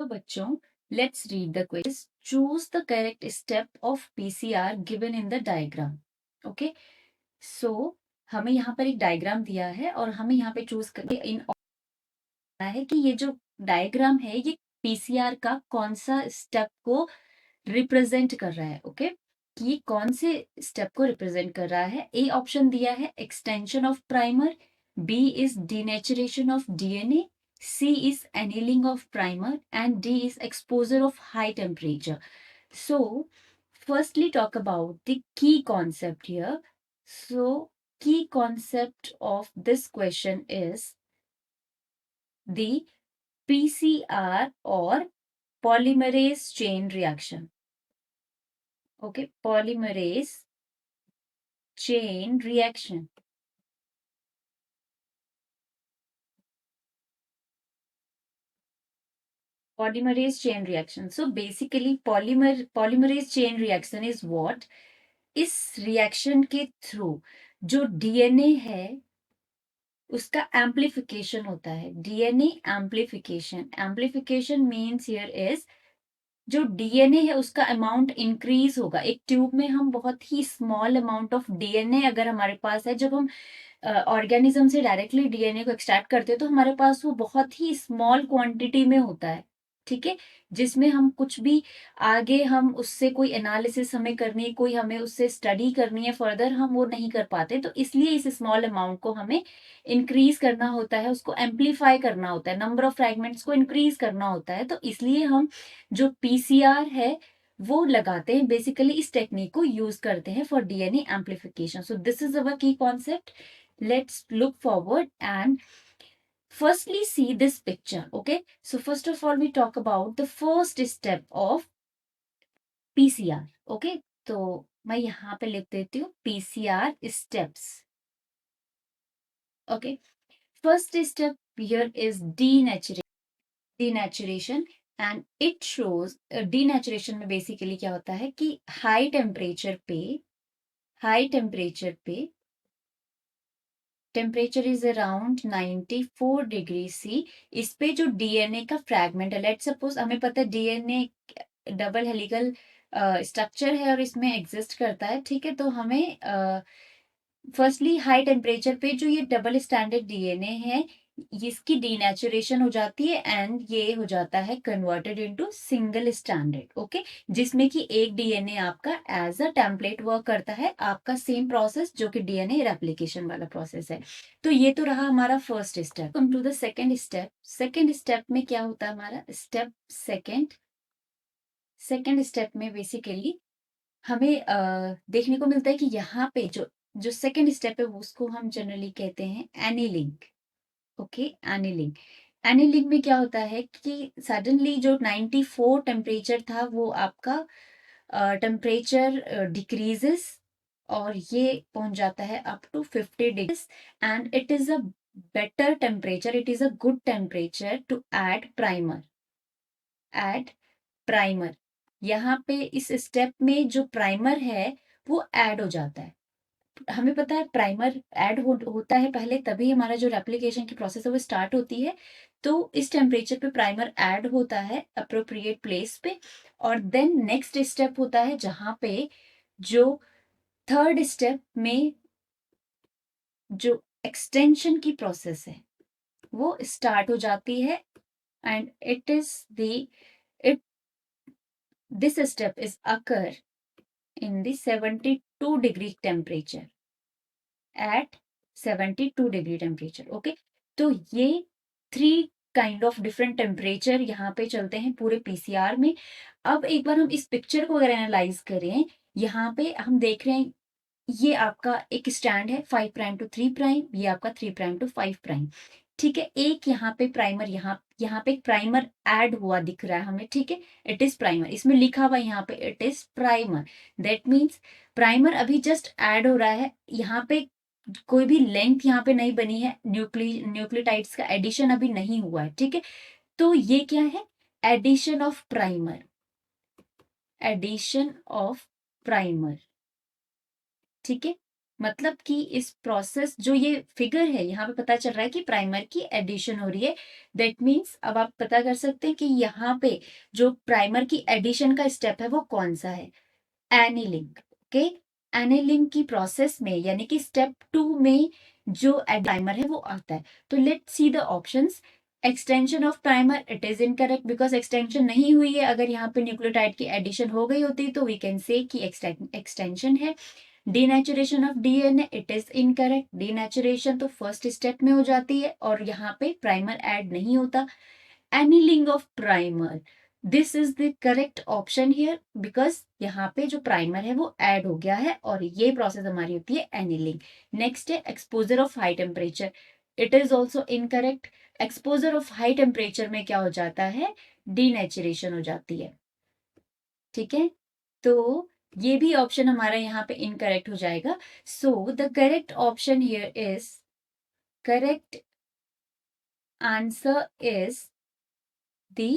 तो बच्चों, let's read the question. Choose the correct step of PCR given in the diagram. Okay, so हमें यहाँ पर एक डायग्राम दिया है और हमें यहाँ पे चूज करके इन है कि ये जो डायग्राम है ये पीसीआर का कौन सा स्टेप को रिप्रेजेंट कर रहा है. ओके, कि कौन से स्टेप को रिप्रेजेंट कर रहा है. ए ऑप्शन दिया है extension of primer, B is denaturation of DNA, C is annealing of primer and D is exposure of high temperature. So firstly talk about the key concept here. So key concept of this question is the PCR or polymerase chain reaction. Okay, polymerase chain reaction. Polymerase chain reaction. So basically polymerase chain reaction is what? इस reaction के through जो DNA है उसका amplification होता है. DNA amplification means here is जो DNA है उसका अमाउंट इंक्रीज होगा. एक ट्यूब में हम बहुत ही स्मॉल अमाउंट ऑफ डीएनए अगर हमारे पास है, जब हम ऑर्गेनिज्म से डायरेक्टली डीएनए को एक्सट्रैक्ट करते हैं तो हमारे पास वो बहुत ही स्मॉल क्वांटिटी में होता है. ठीक है, जिसमें हम कुछ भी आगे हम उससे कोई एनालिसिस हमें करनी है, कोई हमें उससे स्टडी करनी है फर्दर, हम वो नहीं कर पाते. तो इसलिए इस स्मॉल अमाउंट को हमें इंक्रीज करना होता है, उसको एम्पलीफाई करना होता है, नंबर ऑफ फ्रैगमेंट्स को इंक्रीज करना होता है. तो इसलिए हम जो पीसीआर है वो लगाते हैं, बेसिकली इस टेक्निक को यूज करते हैं for DNA amplification. So this is our की concept. Let's look forward and firstly see this picture. Okay, so first of all we talk about the first step of PCR. Okay, तो मैं यहाँ पे लिख देती हूँ PCR steps. Okay, first step here is denaturation and it shows denaturation में basically क्या होता है कि high temperature पे temperature is around 94 degree C. इस पे जो डीएनए का फ्रैगमेंट है, लेट सपोज हमें पता है डीएनए डबल हेलिकल स्ट्रक्चर है और इसमें एग्जिस्ट करता है. ठीक है, तो हमें फर्स्टली हाई टेम्परेचर पे जो ये डबल स्टैंडर्ड डीएनए है इसकी डीनेचुरेशन हो जाती है एंड ये हो जाता है converted into single standard. Okay, जिसमें कि एक डीएनए आपका एज अ टेम्पलेट वर्क करता है, आपका सेम प्रोसेस जो कि डीएनए रेप्लिकेशन वाला प्रोसेस है. तो ये तो रहा हमारा first step. Come to the second step. Second step में क्या होता है हमारा स्टेप सेकेंड स्टेप में बेसिकली हमें देखने को मिलता है कि यहाँ पे जो सेकेंड स्टेप है उसको हम जनरली कहते हैं एनीलिंग. Okay, annealing. एनीलिंग में क्या होता है कि सडनली जो 94 टेम्परेचर था वो आपका टेम्परेचर डिक्रीजेस और ये पहुंच जाता है up to 50 degree and it is a better temperature, it is a good temperature to add primer. यहाँ पे इस स्टेप में जो प्राइमर है वो ऐड हो जाता है. हमें पता है प्राइमर होता है पहले, तभी हमारा जो रेप्लिकेशन की प्रोसेस है वो स्टार्ट होती है. तो इस टेम्परेचर पे प्राइमर ऐड होता है अप्रोप्रिएट प्लेस पे और देन नेक्स्ट स्टेप होता है जहां पे जो थर्ड स्टेप में जो एक्सटेंशन की प्रोसेस है वो स्टार्ट हो जाती है and it this step is occur in the 72 degree temperature at 72 degree temperature. Okay, तो ये 3 काइंड ऑफ डिफरेंट टेम्परेचर यहाँ पे चलते हैं पूरे पीसीआर में. अब एक बार हम इस पिक्चर को अगर एनालाइज करें, यहाँ पे हम देख रहे हैं ये आपका एक स्टैंड है 5 प्राइम टू 3 प्राइम, ये आपका 3 प्राइम टू 5 प्राइम. ठीक है, एक यहाँ पे प्राइमर यहाँ पे एक प्राइमर ऐड हुआ दिख रहा है हमें. ठीक है, इट इज प्राइमर, इसमें लिखा हुआ यहाँ पे it is primer. That means primer अभी जस्ट ऐड हो रहा है. यहाँ पे कोई भी लेंथ यहाँ पे नहीं बनी है, न्यूक्लियोटाइड्स का एडिशन अभी नहीं हुआ है. ठीक है, तो ये क्या है, एडिशन ऑफ प्राइमर. ठीक है, मतलब कि इस प्रोसेस जो ये फिगर है यहाँ पे पता चल रहा है कि प्राइमर की एडिशन हो रही है। दैट मीन्स अब आप पता कर सकते हैं कि यहाँ पे जो प्राइमर की एडिशन का स्टेप है वो कौन सा है, एनीलिंग। ओके, एनीलिंग की प्रोसेस में यानी कि स्टेप 2 में जो प्राइमर है वो आता है। तो let's see the options. Extension of primer, it is incorrect because extension नहीं हुई है। अगर यहाँ पे न्यूक्लियोटाइड की एडिशन हो गई होती तो वी कैन से कि एक्सटेंशन है। Denaturation of DNA, it is incorrect. Denaturation तो फर्स्ट स्टेप में हो जाती है और यहाँ पे प्राइमर ऐड नहीं होता। Annealing of primer, this is the correct option here because यहाँ पे जो प्राइमर है वो ऐड हो गया है और ये प्रोसेस हमारी होती है एनीलिंग। नेक्स्ट है exposure of high temperature, it is also incorrect. Exposure of high temperature में क्या हो जाता है, डीनेचुरेशन हो जाती है। ठीक है, तो ये भी ऑप्शन हमारा यहाँ पे इनकरेक्ट हो जाएगा। So the correct option here is, correct answer is the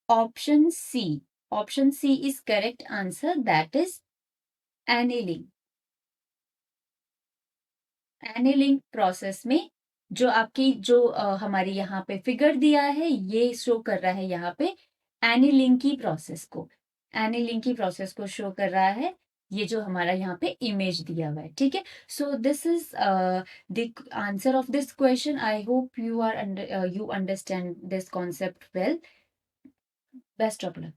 option C. Option C is correct answer, that is annealing. Annealing process में जो आपकी जो हमारी यहाँ पे फिगर दिया है ये शो कर रहा है यहाँ पे एनीलिंग की प्रोसेस को, एनीलिंग की प्रोसेस को शो कर रहा है ये जो हमारा यहाँ पे इमेज दिया हुआ है। ठीक है, so this is the answer of this question. I hope you understand this concept well. Best of luck.